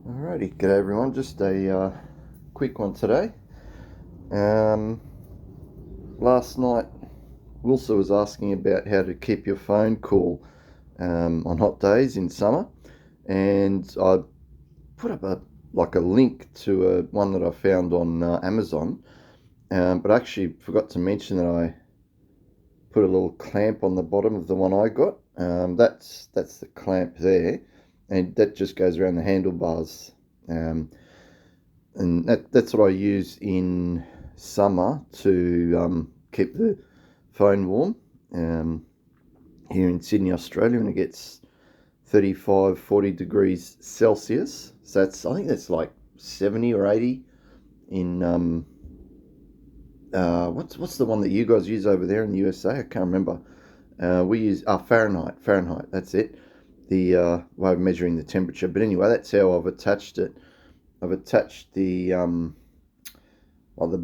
Alrighty, g'day everyone. Just a quick one today. Last night, Wilsa was asking about how to keep your phone cool on hot days in summer, and I put up a link to one that I found on Amazon, but I actually forgot to mention that I put a little clamp on the bottom of the one I got. That's the clamp there, and that just goes around the handlebars. And that's what I use in summer to keep the phone warm here in Sydney, Australia, when it gets 35, 40 degrees Celsius. So I think that's like 70 or 80 in what's the one that you guys use over there in the USA? I can't remember. We use Fahrenheit. Fahrenheit. That's it. The way of measuring the temperature. But anyway, that's how I've attached it. I've attached the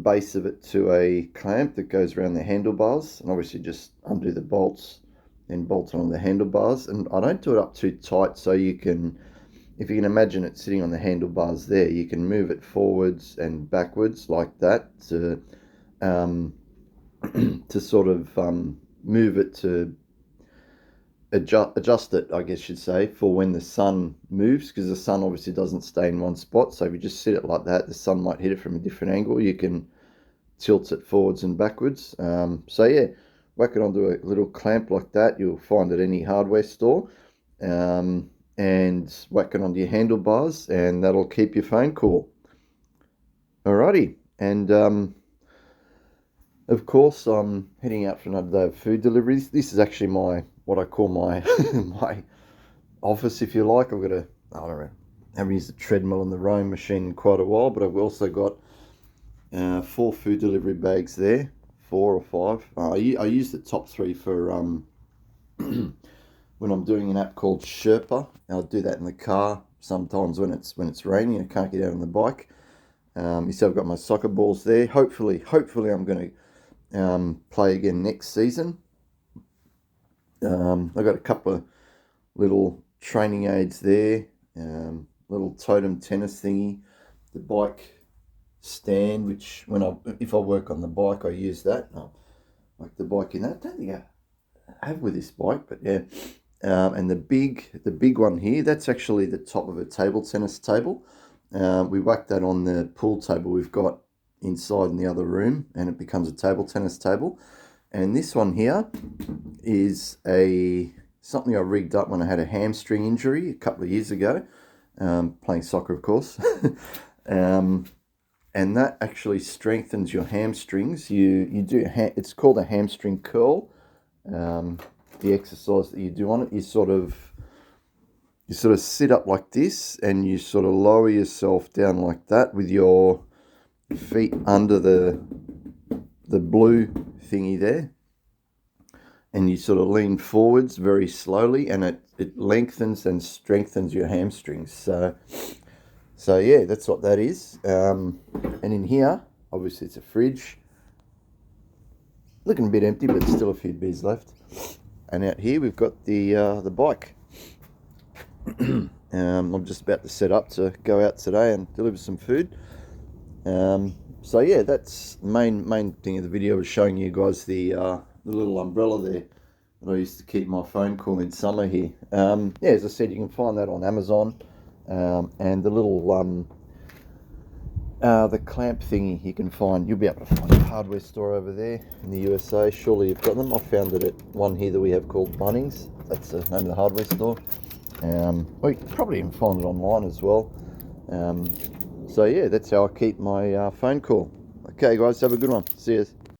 base of it to a clamp that goes around the handlebars, and obviously just undo the bolts, then bolt it on the handlebars. And I don't do it up too tight, so you can, if you can imagine it sitting on the handlebars there, you can move it forwards and backwards like that to to sort of move it to adjust it, I guess you'd say, for when the sun moves, because the sun obviously doesn't stay in one spot. So if you just sit it like that, the sun might hit it from a different angle. You can tilt it forwards and backwards. So yeah, whack it onto a little clamp like that. You'll find at any hardware store, and whack it onto your handlebars, and that'll keep your phone cool. Alrighty, and of course I'm heading out for another day of food deliveries. This is actually what I call my my office, if you like. I don't know, I haven't used the treadmill and the rowing machine in quite a while, but I've also got 4 food delivery bags there, 4 or 5. I use the top 3 for when I'm doing an app called Sherpa. I'll do that in the car sometimes when it's raining. I can't get out on the bike. You see, I've got my soccer balls there. Hopefully I'm going to play again next season. I've got a couple of little training aids there, little totem tennis thingy, the bike stand, which if I work on the bike, I use that. I like the bike in that. I don't think I have with this bike, but yeah. And the big one here, that's actually the top of a table tennis table. We whack that on the pool table we've got inside in the other room, and it becomes a table tennis table. And this one here is something I rigged up when I had a hamstring injury a couple of years ago, playing soccer, of course. And that actually strengthens your hamstrings. It's called a hamstring curl. The exercise that you do on it, you sort of sit up like this, and you sort of lower yourself down like that with your feet under the blue thingy there, and you sort of lean forwards very slowly, and it lengthens and strengthens your hamstrings. So yeah, that's what that is. And in here, obviously it's a fridge, looking a bit empty, but still a few beers left. And out here we've got the bike. I'm just about to set up to go out today and deliver some food. So yeah, that's the main thing of the video, was showing you guys the little umbrella there that I used to keep my phone cool in summer here. Yeah, as I said, you can find that on Amazon, and the little the clamp thingy you'll be able to find a hardware store over there in the USA. Surely you've got them. I found it at one here that we have called Bunnings. That's the name of the hardware store. Well, you can probably even find it online as well. So yeah, that's how I keep my phone cool. Okay guys, have a good one. See you.